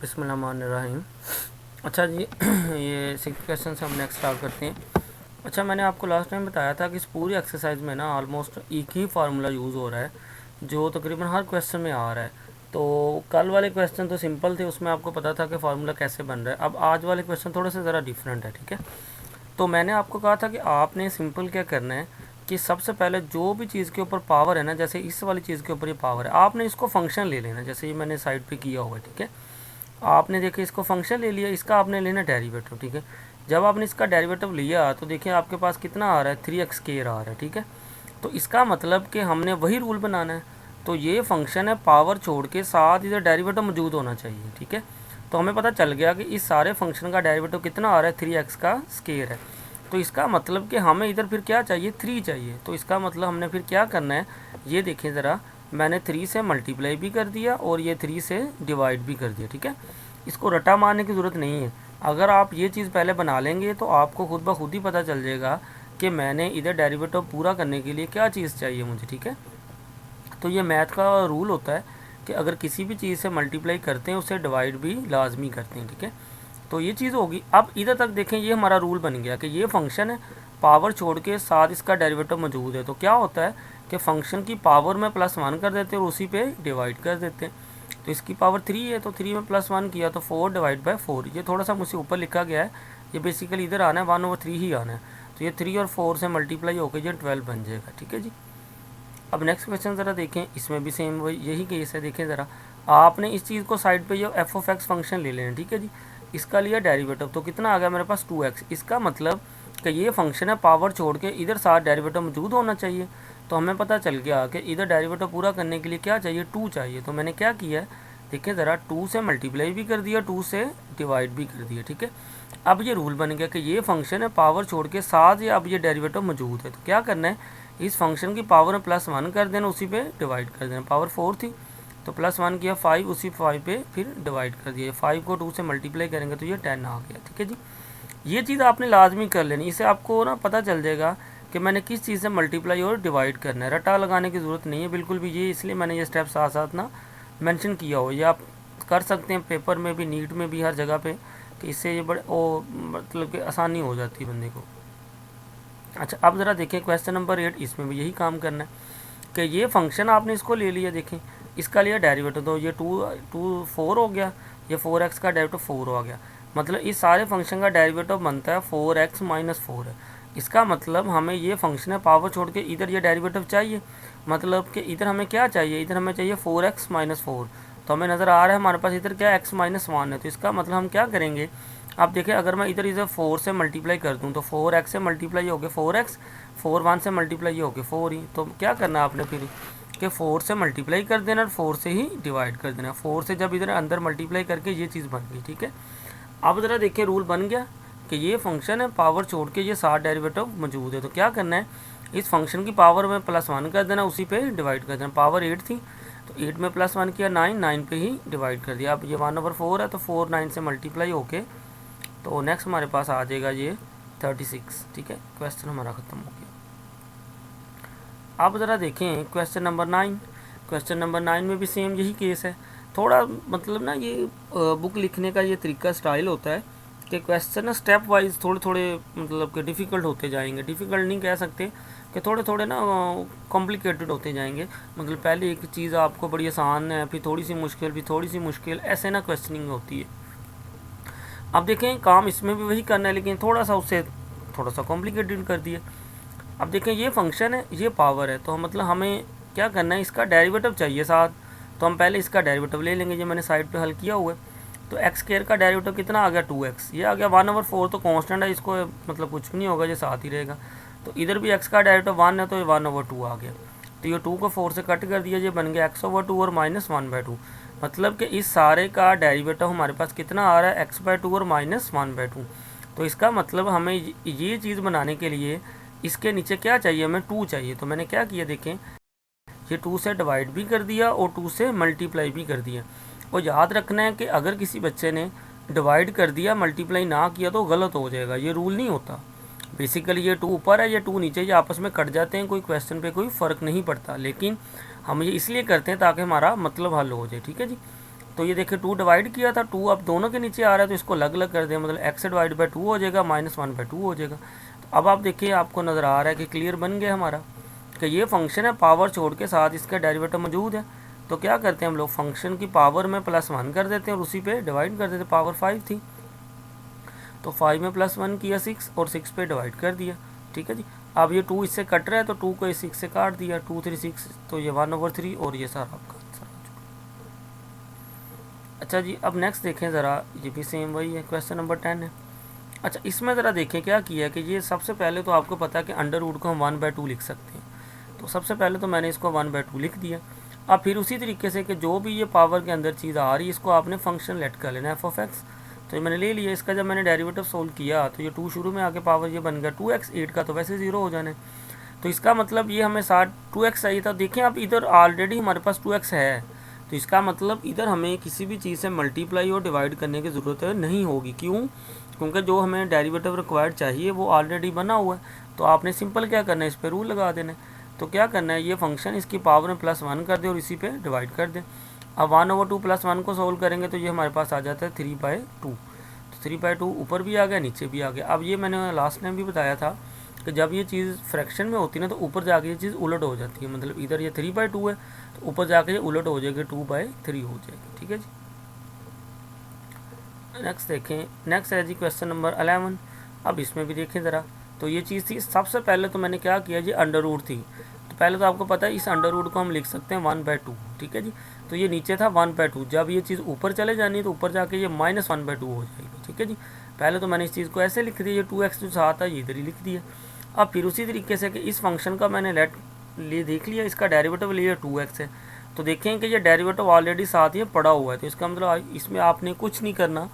बिस्मिल्लाहिर्रहमानिर्रहीम। अच्छा जी ये 6 क्वेश्चन से हम नेक्स्ट स्टार्ट करते हैं। अच्छा, मैंने आपको लास्ट टाइम बताया था कि इस पूरी एक्सरसाइज में ना ऑलमोस्ट एक ही फार्मूला यूज़ हो रहा है जो तकरीबन हर क्वेश्चन में आ रहा है। तो कल वाले क्वेश्चन तो सिंपल थे, उसमें आपको पता था कि फार्मूला कैसे बन रहा है। अब आज वाले क्वेश्चन थोड़े से ज़रा डिफरेंट है, ठीक है। तो मैंने आपको कहा था कि आपने सिंपल क्या करना है कि सबसे पहले जो भी चीज़ के ऊपर पावर है ना, जैसे इस वाली चीज़ के ऊपर ये पावर है, आपने इसको फंक्शन ले लेना। जैसे ये मैंने साइड पे किया हुआ है, ठीक है। आपने देखिए इसको फंक्शन ले लिया, इसका आपने लेना डेरिवेटिव, ठीक है। जब आपने इसका डेरिवेटिव लिया तो देखिए आपके पास कितना आ रहा है, 3x² आ रहा है, ठीक है। तो इसका मतलब कि हमने वही रूल बनाना है। तो ये फंक्शन है, पावर छोड़ के साथ इधर डेरिवेटिव मौजूद होना चाहिए, ठीक है। तो हमें पता चल गया कि इस सारे फंक्शन का डेरिवेटिव कितना आ रहा है, 3x² है। तो इसका मतलब कि हमें इधर फिर क्या चाहिए, 3 चाहिए। तो इसका मतलब हमने फिर क्या करना है, ये देखें ज़रा, मैंने 3 से मल्टीप्लाई भी कर दिया और ये 3 से डिवाइड भी कर दिया, ठीक है। इसको रटा मारने की ज़रूरत नहीं है। अगर आप ये चीज़ पहले बना लेंगे तो आपको खुद ब खुद ही पता चल जाएगा कि मैंने इधर डेरिवेटिव पूरा करने के लिए क्या चीज़ चाहिए मुझे, ठीक है। तो ये मैथ का रूल होता है कि अगर किसी भी चीज़ से मल्टीप्लाई करते हैं उससे डिवाइड भी लाजमी करते हैं, ठीक है। तो ये चीज़ होगी। अब इधर तक देखें, ये हमारा रूल बन गया कि ये फंक्शन है, पावर छोड़ के साथ इसका डेरिवेटिव मौजूद है। तो क्या होता है कि फंक्शन की पावर में +1 कर देते हैं और उसी पे डिवाइड कर देते हैं। तो इसकी पावर 3 है, तो 3 में +1 किया तो 4/4। ये थोड़ा सा मुझसे ऊपर लिखा गया है, ये बेसिकली इधर आना है 1/3 ही आना है। तो ये 3 और 4 से मल्टीप्लाई होकर ये 12 बन जाएगा, ठीक है जी। अब नेक्स्ट क्वेश्चन ज़रा देखें, इसमें भी सेम वही यही केस है। देखें ज़रा, आपने इस चीज़ को साइड पे जो f(x) फंक्शन ले लेना, ठीक है जी। इसका लिया डेरिवेटिव, तो कितना आ गया मेरे पास, 2x। इसका मतलब कि ये फंक्शन है, पावर छोड़ के इधर साथ डेरिवेटिव मौजूद होना चाहिए। तो हमें पता चल गया कि इधर डेरिवेटिव पूरा करने के लिए क्या चाहिए, 2 चाहिए। तो मैंने क्या किया है, देखिए ज़रा, 2 से मल्टीप्लाई भी कर दिया, 2 से डिवाइड भी कर दिया, ठीक है। अब ये रूल बन गया कि ये फंक्शन है, पावर छोड़ के साथ ही अब ये डेरिवेटिव मौजूद है। तो क्या करना है, इस फंक्शन की पावर में +1 कर देना, उसी पे डिवाइड कर देना। पावर 4 थी तो +1 किया, 5, उसी 5 पे फिर डिवाइड कर दिया। 5 को 2 से मल्टीप्लाई करेंगे तो ये 10 आ गया, ठीक है जी। ये चीज़ आपने लाजमी कर लेनी, इससे आपको ना पता चल जाएगा कि मैंने किस चीज़ से मल्टीप्लाई और डिवाइड करना है। रटा लगाने की ज़रूरत नहीं है बिल्कुल भी, ये इसलिए मैंने ये स्टेप साथ साथ ना मेंशन किया हो। ये आप कर सकते हैं पेपर में भी, नीट में भी, हर जगह पे, कि इससे ये बड़े मतलब कि आसानी हो जाती है बंदे को। अच्छा, अब ज़रा देखें क्वेश्चन नंबर 8, इसमें भी यही काम करना है कि ये फंक्शन आपने इसको ले लिया, देखें इसका लिया डेरिवेटिव, तो ये 4 हो गया, ये 4x का डेरिवेटिव 4 हो गया। मतलब इस सारे फंक्शन का डेरिवेटिव बनता है 4x - 4 है। इसका मतलब हमें ये फंक्शन है, पावर छोड़ के इधर ये डेरिवेटिव चाहिए। मतलब कि इधर हमें क्या चाहिए, इधर हमें चाहिए 4x - 4। तो हमें नज़र आ रहा है हमारे पास इधर क्या x - 1 है। तो इसका मतलब हम क्या करेंगे, अब देखें, अगर मैं इधर 4 से मल्टीप्लाई कर दूं तो 4x से मल्टीप्लाई हो गया 4x, 4 1 से मल्टीप्लाई हो गया 4 ही। तो क्या करना है आपने फिर कि 4 से मल्टीप्लाई कर देना और 4 से ही डिवाइड कर देना। 4 से जब इधर अंदर मल्टीप्लाई करके ये चीज़ बन गई, ठीक है। अब ज़रा देखिए, रूल बन गया कि ये फंक्शन है, पावर छोड़ के ये साथ डेरिवेटिव मौजूद है। तो क्या करना है, इस फंक्शन की पावर में +1 कर देना, उसी पे डिवाइड कर देना। पावर 8 थी तो 8 में +1 किया, 9, 9 पे ही डिवाइड कर दिया। अब ये 1/4 है तो 4 9 से मल्टीप्लाई होके, तो नेक्स्ट हमारे पास आ जाएगा ये 36, ठीक है। क्वेश्चन हमारा ख़त्म हो गया। अब ज़रा देखें क्वेश्चन नंबर 9। क्वेश्चन नंबर 9 में भी सेम यही केस है। थोड़ा मतलब ना ये बुक लिखने का ये तरीका, स्टाइल होता है कि क्वेश्चन ना स्टेप वाइज थोड़े थोड़े मतलब कि डिफ़िकल्ट होते जाएंगे। डिफ़िकल्ट नहीं कह सकते, कि थोड़े थोड़े ना कॉम्प्लिकेटेड होते जाएंगे। मतलब पहले एक चीज़ आपको बड़ी आसान है, फिर थोड़ी सी मुश्किल, फिर थोड़ी सी मुश्किल, ऐसे ना क्वेश्चनिंग होती है। अब देखें, काम इसमें भी वही करना है, लेकिन थोड़ा सा उससे थोड़ा सा कॉम्प्लिकेटेड कर दिया। अब देखें, ये फंक्शन है, ये पावर है, तो मतलब हमें क्या करना है, इसका डेरिवेटिव चाहिए साथ। तो हम पहले इसका डेरिवेटिव ले लेंगे, ये मैंने साइड पे हल किया हुआ है। तो x² का डेरिवेटिव कितना आ गया, 2x। ये आ गया 1/4, तो कांस्टेंट है, इसको मतलब कुछ भी नहीं होगा, ये साथ ही रहेगा। तो इधर भी x का डेरिवेटिव 1 है तो ये 1/2 आ गया। तो ये 2 को 4 से कट कर दिया, ये बन गया x/2 और -1/2। मतलब कि इस सारे का डेरिवेटिव हमारे पास कितना आ रहा है, x/2 और -1/2। तो इसका मतलब हमें ये चीज़ बनाने के लिए इसके नीचे क्या चाहिए, हमें 2 चाहिए। तो मैंने क्या किया, देखें, ये 2 से डिवाइड भी कर दिया और 2 से मल्टीप्लाई भी कर दिया। और याद रखना है कि अगर किसी बच्चे ने डिवाइड कर दिया, मल्टीप्लाई ना किया तो गलत हो जाएगा, ये रूल नहीं होता। बेसिकली ये 2 ऊपर है, ये 2 नीचे, ये आपस में कट जाते हैं, कोई क्वेश्चन पे कोई फ़र्क नहीं पड़ता। लेकिन हम ये इसलिए करते हैं ताकि हमारा मतलब हल हो जाए, ठीक है जी। तो ये देखिए 2 डिवाइड किया था, 2 अब दोनों के नीचे आ रहा है तो इसको अलग अलग कर दें, मतलब x डिवाइड बाई 2 हो जाएगा, -1/2 हो जाएगा। तो अब आप देखिए आपको नज़र आ रहा है कि क्लियर बन गया हमारा कि ये फंक्शन है, पावर छोड़ के साथ इसका डेरिवेटिव मौजूद है। तो क्या करते हैं हम लोग, फंक्शन की पावर में +1 कर देते हैं और उसी पे डिवाइड कर देते हैं। पावर 5 थी तो 5 में +1 किया 6 और 6 पे डिवाइड कर दिया। ठीक है जी। अब ये 2 इससे कट रहा है तो 2 को 6 से काट दिया, 2 3 6, तो ये 1/3 और ये सारा आपका आंसर आ चुका। अच्छा जी, अब नेक्स्ट देखें ज़रा, ये भी सेम वही है, क्वेश्चन नंबर 10 है। अच्छा, इसमें ज़रा देखें क्या किया है कि ये सबसे पहले तो आपको पता है कि अंडर रूट को हम 1/2 लिख सकते हैं। तो सबसे पहले तो मैंने इसको 1/2 लिख दिया। अब फिर उसी तरीके से कि जो भी ये पावर के अंदर चीज़ आ रही है इसको आपने फंक्शन लेट कर लेना f(x). तो ये मैंने ले लिया। इसका जब मैंने डेरिवेटिव सोल्व किया तो ये 2 शुरू में आके पावर ये बन गया 2x, 8 का तो वैसे 0 हो जाना है। तो इसका मतलब ये हमें 2x चाहिए था। देखें आप इधर ऑलरेडी हमारे पास 2x है, तो इसका मतलब इधर हमें किसी भी चीज़ से मल्टीप्लाई और डिवाइड करने की ज़रूरत नहीं होगी। क्यों? क्योंकि जो हमें डेरिवेटिव रिक्वायर्ड चाहिए वो ऑलरेडी बना हुआ है। तो आपने सिंपल क्या करना है, इस पर रूल लगा देना है। तो क्या करना है, ये फंक्शन इसकी पावर में +1 कर दे और इसी पे डिवाइड कर दें। अब 1/2 +1 को सोल्व करेंगे तो ये हमारे पास आ जाता है 3/2। तो 3/2 ऊपर भी आ गया नीचे भी आ गया। अब ये मैंने लास्ट टाइम भी बताया था कि जब ये चीज़ फ्रैक्शन में होती है ना तो ऊपर जाके ये चीज़ उलट हो जाती है। मतलब इधर ये 3/2 है तो ऊपर जाके ये उलट हो जाएगी, 2/3 हो जाएगी। ठीक है जी। नेक्स्ट देखें, नेक्स्ट है जी क्वेश्चन नंबर 11। अब इसमें भी देखें ज़रा, तो ये चीज़ थी, सबसे पहले तो मैंने क्या किया जी, अंडर रूट थी। तो पहले तो आपको पता है इस अंडर रूट को हम लिख सकते हैं 1/2। ठीक है जी। तो ये नीचे था 1/2, जब ये चीज़ ऊपर चले जानी है तो ऊपर जाके ये -1/2 हो जाएगी। ठीक है जी। पहले तो मैंने इस चीज़ को ऐसे लिख दिया, ये 2x जो साथ था ये इधर ही लिख दिया। अब फिर उसी तरीके से कि इस फंक्शन का मैंने देख लिया, इसका डेरिवेटिव लिया 2x है। तो देखें कि ये डेरिवेटिव ऑलरेडी साथ ही पड़ा हुआ है, तो इसका मतलब इसमें आपने कुछ नहीं करना,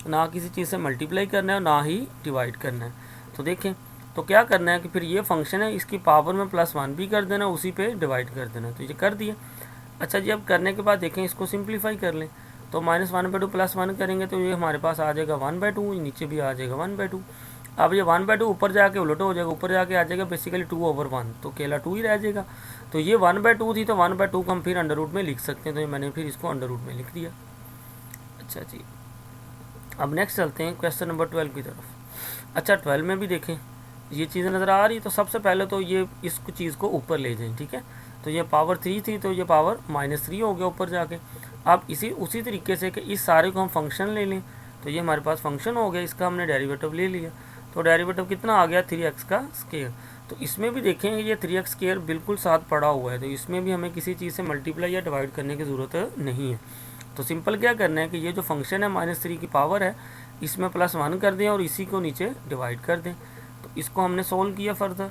ना किसी चीज़ से मल्टीप्लाई करना है ना ही डिवाइड करना है। तो देखें तो क्या करना है कि फिर ये फंक्शन है इसकी पावर में +1 भी कर देना, उसी पे डिवाइड कर देना। तो ये कर दिया। अच्छा जी, अब करने के बाद देखें इसको सिंप्लीफाई कर लें। तो -1/2 +1 करेंगे तो ये हमारे पास आ जाएगा 1/2, नीचे भी आ जाएगा 1/2। अब ये 1/2 ऊपर जाके उलट हो जाएगा, ऊपर जाके आ जाएगा बेसिकली 2/1, तो अकेला 2 ही रह जाएगा। तो ये 1/2 थी तो 1/2 को हम फिर अंडर रूट में लिख सकते हैं। तो ये मैंने फिर इसको अंडर रूट में लिख दिया। अच्छा जी, अब नेक्स्ट चलते हैं क्वेश्चन नंबर 12 की तरफ। अच्छा, 12 में भी देखें ये चीज़ें नज़र आ रही। तो सबसे पहले तो ये इस चीज़ को ऊपर ले जाएं। ठीक है। तो ये पावर 3 थी तो ये पावर -3 हो गया ऊपर जाके। अब उसी तरीके से कि इस सारे को हम फंक्शन ले लें तो ये हमारे पास फंक्शन हो गया, इसका हमने डेरिवेटिव ले लिया। तो डेरिवेटिव कितना आ गया, 3x का स्क्वायर। तो इसमें भी देखेंगे ये 3x स्क्वायर बिल्कुल साथ पड़ा हुआ है, तो इसमें भी हमें किसी चीज़ से मल्टीप्लाई या डिवाइड करने की ज़रूरत नहीं है। तो सिंपल क्या करना है कि ये जो फंक्शन है -3 की पावर है इसमें +1 कर दें और इसी को नीचे डिवाइड कर दें। तो इसको हमने सोल्व किया फर्दर,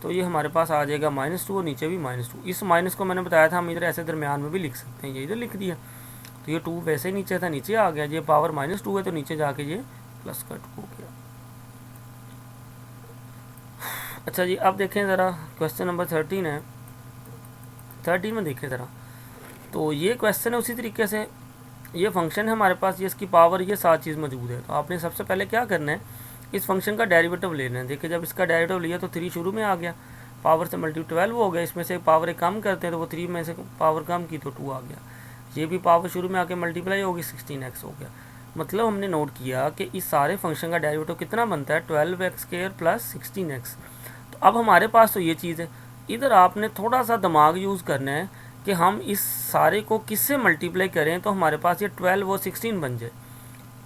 तो ये हमारे पास आ जाएगा -2 और नीचे भी -2। इस माइनस को मैंने बताया था हम इधर ऐसे दरमियान में भी लिख सकते हैं, ये इधर लिख दिया। तो ये 2 वैसे ही नीचे था, नीचे आ गया। ये पावर -2 है तो नीचे जाके ये प्लस का 2 हो गया। अच्छा जी, अब देखें ज़रा क्वेश्चन नंबर 13 है। 13 में देखें ज़रा, तो ये क्वेश्चन है उसी तरीके से, ये फंक्शन है हमारे पास, ये इसकी पावर ये सात चीज़ मौजूद है। तो आपने सबसे पहले क्या करना है, इस फंक्शन का डेरिवेटिव लेना है। देखिए जब इसका डेरिवेटिव लिया तो 3 शुरू में आ गया, पावर से मल्टी 12 हो गया, इसमें से पावर एक कम करते हैं तो वो 3 में से पावर कम की तो 2 आ गया। ये भी पावर शुरू में आके मल्टीप्लाई होगी, 16x हो गया। मतलब हमने नोट किया कि इस सारे फंक्शन का डेरिवेटिव कितना बनता है, 12x² + 16x। तो अब हमारे पास तो ये चीज़ है, इधर आपने थोड़ा सा दिमाग यूज़ करना है कि हम इस सारे को किससे मल्टीप्लाई करें तो हमारे पास ये 12 और 16 बन जाए।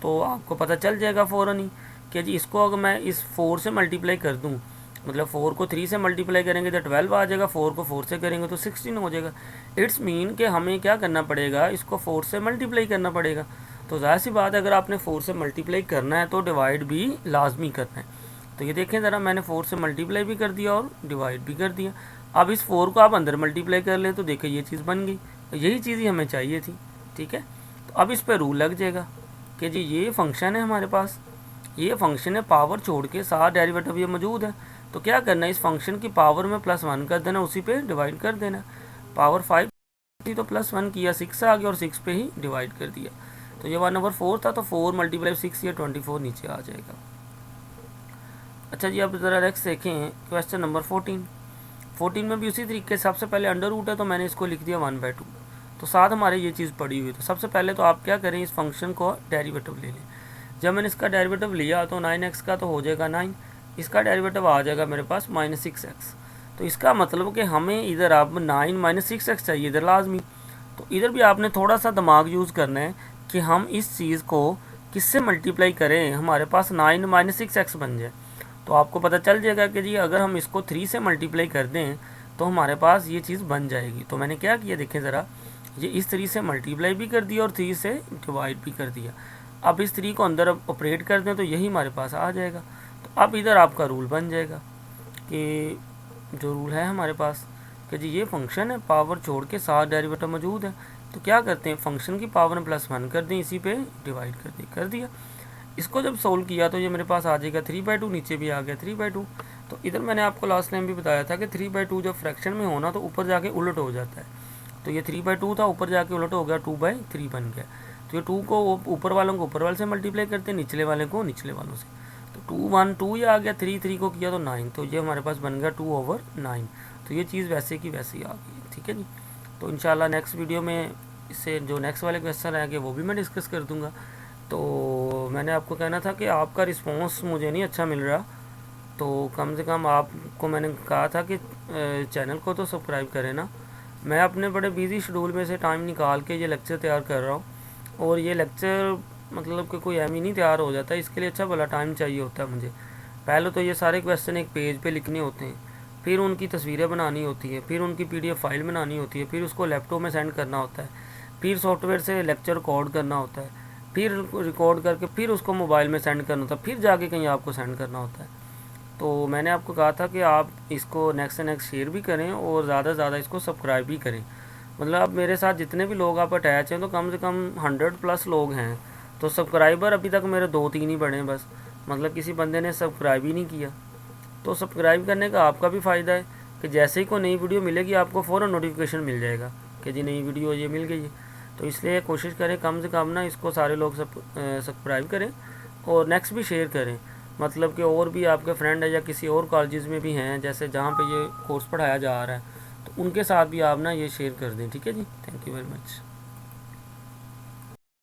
तो आपको पता चल जाएगा फ़ौरन ही कि जी इसको अगर मैं इस 4 से मल्टीप्लाई कर दूं, मतलब 4 को 3 से मल्टीप्लाई करेंगे तो 12 आ जाएगा, 4 को 4 से करेंगे तो 16 हो जाएगा। इट्स मीन कि हमें क्या करना पड़ेगा, इसको 4 से मल्टीप्लाई करना पड़ेगा। तो ज़ाहिर सी बात है अगर आपने 4 से मल्टीप्लाई करना है तो डिवाइड भी लाजमी करना है। तो ये देखें ज़रा, मैंने 4 से मल्टीप्लाई भी कर दिया और डिवाइड भी कर दिया। अब इस 4 को आप अंदर मल्टीप्लाई कर ले तो देखिए ये चीज़ बन गई। यही चीज़ ही हमें चाहिए थी। ठीक है, तो अब इस पर रूल लग जाएगा कि जी ये फंक्शन है हमारे पास, ये फंक्शन है, पावर छोड़ के साथ डेरिवेटिव ये मौजूद है। तो क्या करना है, इस फंक्शन की पावर में +1 कर देना, उसी पे डिवाइड कर देना। पावर 5 थी तो +1 किया, 6 आ गया और 6 पे ही डिवाइड कर दिया। तो ये 1/4 था तो 4 × 6 ये 24 नीचे आ जाएगा। अच्छा जी, अब ज़रा नेक्स्ट देखें क्वेश्चन नंबर 14 में भी उसी तरीके से सबसे पहले अंडर रूट है तो मैंने इसको लिख दिया 1/2। तो साथ हमारे ये चीज़ पड़ी हुई। तो सबसे पहले तो आप क्या करें, इस फंक्शन को डेरिवेटिव ले लें। जब मैंने इसका डेरिवेटिव लिया तो 9x का तो हो जाएगा 9, इसका डेरिवेटिव आ जाएगा मेरे पास -6x। तो इसका मतलब कि हमें इधर अब 9 -6x चाहिए इधर लाजमी। तो इधर भी आपने थोड़ा सा दिमाग यूज़ करना है कि हम इस चीज़ को किससे मल्टीप्लाई करें, हमारे पास 9 -6x बन जाए। तो आपको पता चल जाएगा कि जी अगर हम इसको 3 से मल्टीप्लाई कर दें तो हमारे पास ये चीज़ बन जाएगी। तो मैंने क्या किया, देखें ज़रा, ये इस 3 से मल्टीप्लाई भी कर दिया और 3 से डिवाइड भी कर दिया। अब इस 3 को अंदर ऑपरेट कर दें तो यही हमारे पास आ जाएगा। तो अब इधर आपका रूल बन जाएगा कि जो रूल है हमारे पास कि जी ये फंक्शन है, पावर छोड़ के साथ डेरिवेटिव मौजूद है। तो क्या करते हैं, फंक्शन की पावर में +1 कर दें, इसी पे डिवाइड कर दिया। इसको जब सोल्व किया तो ये मेरे पास आ जाएगा 3/2, नीचे भी आ गया 3/2। तो इधर मैंने आपको लास्ट टाइम भी बताया था कि 3/2 जब फ्रैक्शन में होना तो ऊपर जाके उलट हो जाता है। तो ये 3/2 था, ऊपर जाके उलट हो गया, 2/3 बन गया। तो ये 2 को ऊपर वालों को ऊपर वाले से मल्टीप्लाई करते हैं, निचले वाले को निचले वालों से। तो 2 1 2 ये आ गया, 3 3 को किया तो 9, तो ये हमारे पास बन गया 2/9। तो ये चीज़ वैसे की वैसे ही आ गई, ठीक है जी। तो इंशाल्लाह नेक्स्ट वीडियो में इससे जो नेक्स्ट वाले क्वेश्चन रहेंगे वो भी मैं डिस्कस कर दूँगा। तो मैंने आपको कहना था कि आपका रिस्पॉन्स मुझे नहीं अच्छा मिल रहा, तो कम से कम आपको मैंने कहा था कि चैनल को तो सब्सक्राइब करें ना। मैं अपने बड़े बिजी शेड्यूल में से टाइम निकाल के ये लेक्चर तैयार कर रहा हूँ, और ये लेक्चर मतलब कि कोई एम ही नहीं तैयार हो जाता, इसके लिए अच्छा भला टाइम चाहिए होता है मुझे। पहले तो ये सारे क्वेश्चन एक पेज पे लिखने होते हैं, फिर उनकी तस्वीरें बनानी होती है, फिर उनकी PDF फाइल बनानी होती है, फिर उसको लैपटॉप में सेंड करना होता है, फिर सॉफ्टवेयर से लेक्चर रिकॉर्ड करना होता है, फिर रिकॉर्ड करके फिर उसको मोबाइल में सेंड करना होता है, फिर जाके कहीं आपको सेंड करना होता है। तो मैंने आपको कहा था कि आप इसको नेक्स्ट से नेक्स्ट शेयर भी करें और ज़्यादा से ज़्यादा इसको सब्सक्राइब भी करें। मतलब अब मेरे साथ जितने भी लोग आप अटैच हैं तो कम से कम 100+ लोग हैं, तो सब्सक्राइबर अभी तक मेरे 2-3 ही बढ़े हैं बस। मतलब किसी बंदे ने सब्सक्राइब ही नहीं किया। तो सब्सक्राइब करने का आपका भी फ़ायदा है कि जैसे ही कोई नई वीडियो मिलेगी आपको फ़ौरन नोटिफिकेशन मिल जाएगा कि जी नई वीडियो ये मिल गई है। तो इसलिए कोशिश करें कम से कम ना इसको सारे लोग सब्सक्राइब करें और नेक्स्ट भी शेयर करें। मतलब कि और भी आपके फ्रेंड है या किसी और कॉलेजेस में भी हैं जैसे जहाँ पे ये कोर्स पढ़ाया जा रहा है, तो उनके साथ भी आप ना ये शेयर कर दें, ठीक है जी। Thank you very much.